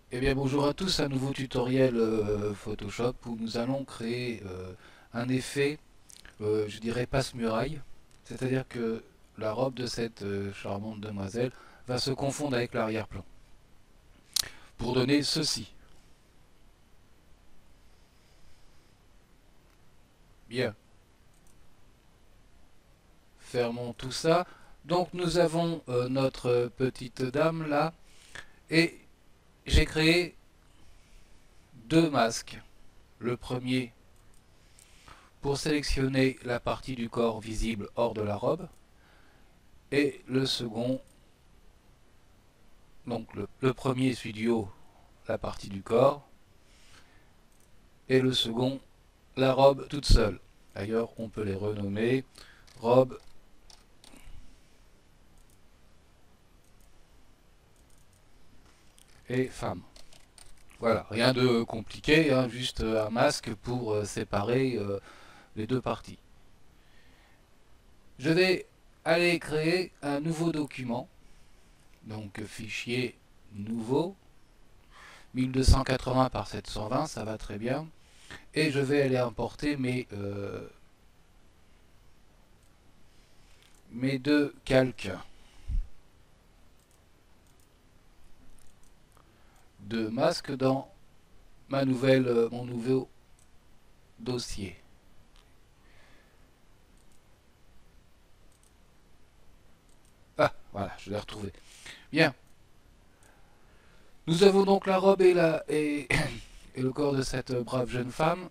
Eh bien bonjour à tous, un nouveau tutoriel Photoshop où nous allons créer un effet, je dirais passe-muraille, c'est-à-dire que la robe de cette charmante demoiselle va se confondre avec l'arrière-plan pour donner ceci. Bien, fermons tout ça. Donc nous avons notre petite dame là et j'ai créé deux masques. Le premier pour sélectionner la partie du corps visible hors de la robe et le second. Donc le premier celui du haut, la partie du corps, et le second, la robe toute seule. D'ailleurs, on peut les renommer robe et femme. Voilà, rien de compliqué, hein, juste un masque pour séparer les deux parties. Je vais aller créer un nouveau document, donc fichier nouveau, 1280 par 720, ça va très bien. Et je vais aller importer mes deux calques de masque dans mon nouveau dossier. Ah, voilà, je l'ai retrouvé. Bien. Nous avons donc la robe et le corps de cette brave jeune femme.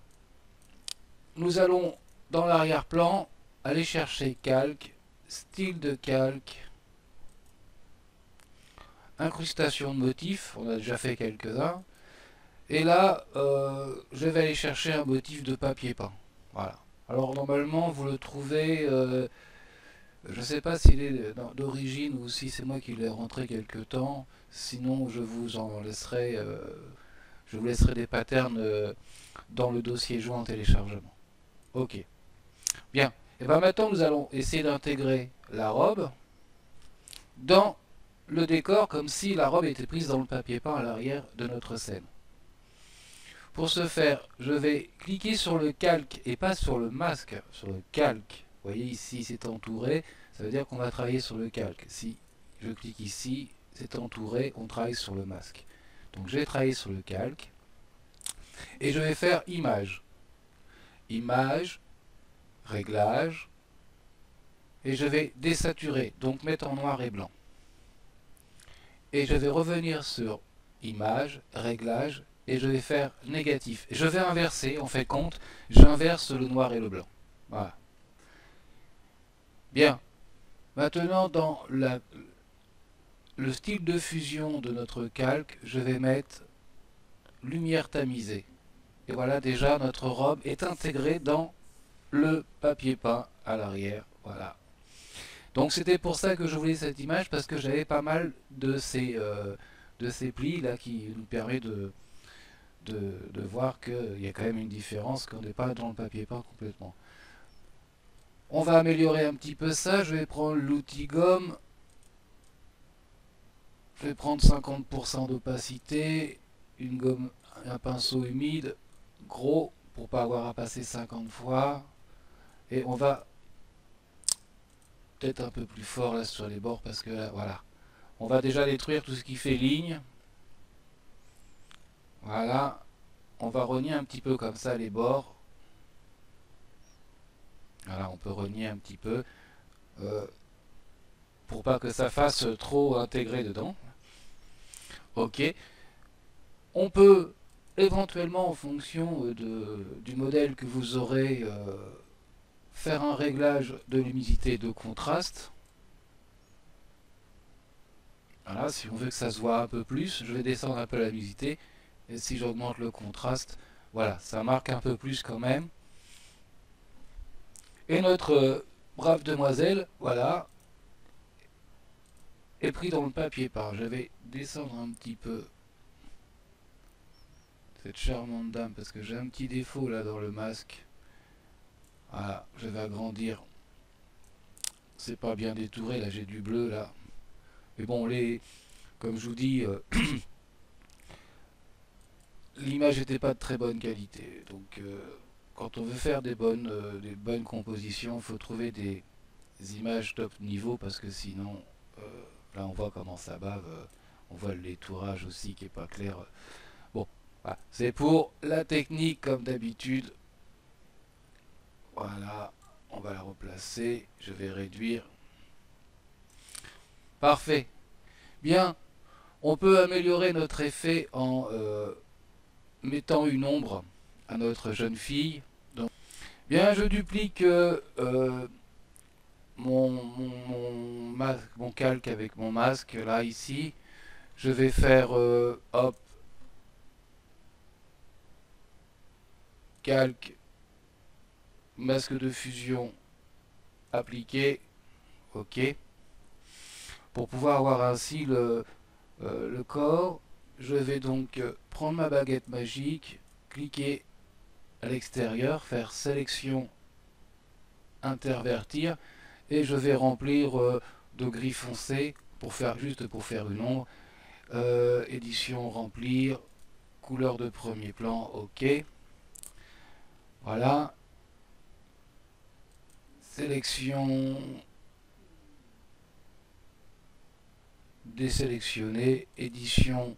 Nous allons, dans l'arrière-plan, aller chercher calque, style de calque, incrustation de motifs, on a déjà fait quelques-uns. Et là, je vais aller chercher un motif de papier peint. Voilà. Alors normalement, vous le trouvez, je ne sais pas s'il est d'origine ou si c'est moi qui l'ai rentré quelque temps. Sinon, je vous laisserai des patterns dans le dossier joint en téléchargement. Ok. Bien. Et bien maintenant, nous allons essayer d'intégrer la robe dans le décor comme si la robe était prise dans le papier peint à l'arrière de notre scène. Pour ce faire, je vais cliquer sur le calque et pas sur le masque, sur le calque. Vous voyez ici, c'est entouré, ça veut dire qu'on va travailler sur le calque. Si je clique ici, c'est entouré, on travaille sur le masque. Donc je vais travailler sur le calque et je vais faire image. Image, réglage, et je vais désaturer, donc mettre en noir et blanc. Et je vais revenir sur image, réglage, et je vais faire négatif. Je vais inverser, on fait compte, j'inverse le noir et le blanc. Voilà. Bien. Maintenant, dans le style de fusion de notre calque, je vais mettre lumière tamisée. Et voilà, déjà, notre robe est intégrée dans le papier peint à l'arrière. Voilà. Donc c'était pour ça que je voulais cette image, parce que j'avais pas mal de ces plis là qui nous permet de voir qu'il y a quand même une différence, qu'on n'est pas dans le papier peint complètement. On va améliorer un petit peu ça. Je vais prendre l'outil gomme. Je vais prendre 50% d'opacité, une gomme, un pinceau humide, gros, pour pas avoir à passer 50 fois. Et on va peut-être un peu plus fort là sur les bords parce que là, voilà. On va déjà détruire tout ce qui fait ligne. Voilà. On va rogner un petit peu comme ça les bords. Voilà, on peut rogner un petit peu euh, pour pas que ça fasse trop intégré dedans. Ok. On peut éventuellement en fonction du modèle que vous aurez faire un réglage de l'humidité et de contraste. Voilà, si on veut que ça se voit un peu plus, je vais descendre un peu la l'humidité. Et si j'augmente le contraste, voilà, ça marque un peu plus quand même. Et notre brave demoiselle, voilà, est pris dans le papier peint. Je vais descendre un petit peu cette charmante dame parce que j'ai un petit défaut là dans le masque. Voilà, je vais agrandir. C'est pas bien détouré, là j'ai du bleu là. Mais bon, comme je vous dis, l'image n'était pas de très bonne qualité. Donc quand on veut faire des bonnes compositions, il faut trouver des images top niveau parce que sinon, là on voit comment ça bave, on voit le lettourage aussi qui est pas clair. Bon, voilà. C'est pour la technique comme d'habitude. Voilà, on va la replacer, je vais réduire. Parfait. Bien, on peut améliorer notre effet en mettant une ombre à notre jeune fille. Donc, bien, je duplique mon calque avec mon masque là ici. Je vais faire hop, calque, masque de fusion appliqué, ok. Pour pouvoir avoir ainsi le corps, je vais donc prendre ma baguette magique, cliquer à l'extérieur, faire sélection, intervertir, et je vais remplir de gris foncé pour faire une ombre. Édition remplir, couleur de premier plan, ok. Voilà. Sélection, désélectionner, édition,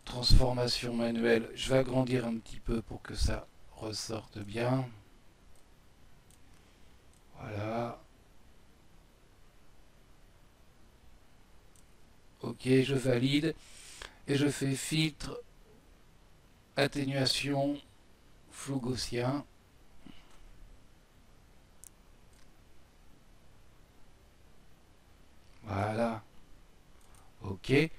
transformation manuelle. Je vais agrandir un petit peu pour que ça ressorte bien. Voilà. Ok, je valide et je fais filtre, atténuation, flou gaussien. Voilà. Ok. Et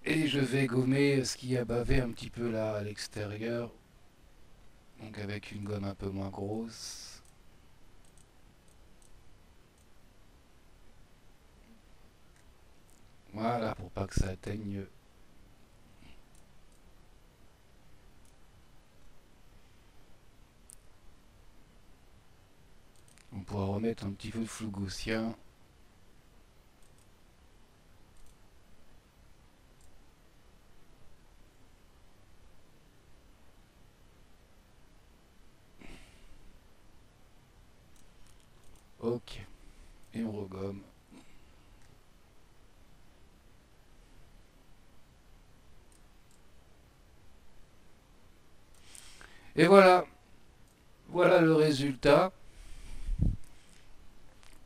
je vais gommer ce qui a bavé un petit peu là à l'extérieur. Donc avec une gomme un peu moins grosse. Voilà, pour pas que ça atteigne. On pourra remettre un petit peu de flou gaussien. Ok. Et on regomme. Et voilà. Voilà le résultat.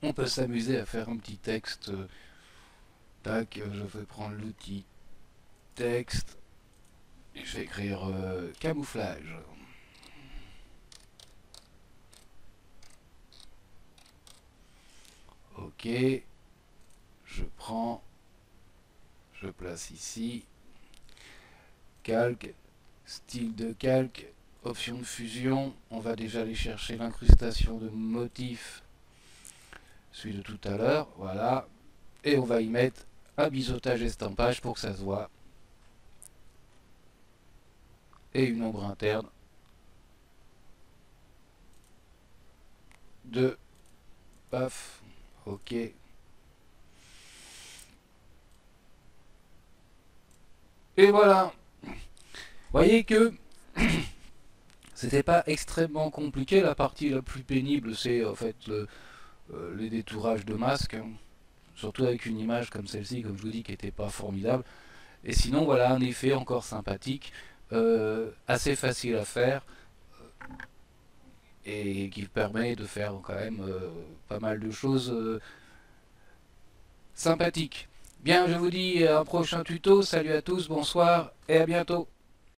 On peut s'amuser à faire un petit texte. Tac, je vais prendre l'outil texte. Et je vais écrire camouflage. Ok. Je prends. Je place ici. Calque. Style de calque. Option de fusion. On va déjà aller chercher l'incrustation de motif. Celui de tout à l'heure. Voilà. Et on va y mettre un biseautage estampage pour que ça se voit. Et une ombre interne de paf. Ok. Et voilà. Voyez que c'était pas extrêmement compliqué. La partie la plus pénible, c'est en fait les détourages de masque. Surtout avec une image comme celle-ci, comme je vous dis, qui n'était pas formidable. Et sinon, voilà un effet encore sympathique, assez facile à faire, et qui permet de faire quand même pas mal de choses sympathiques. Bien, je vous dis à un prochain tuto. Salut à tous, bonsoir et à bientôt.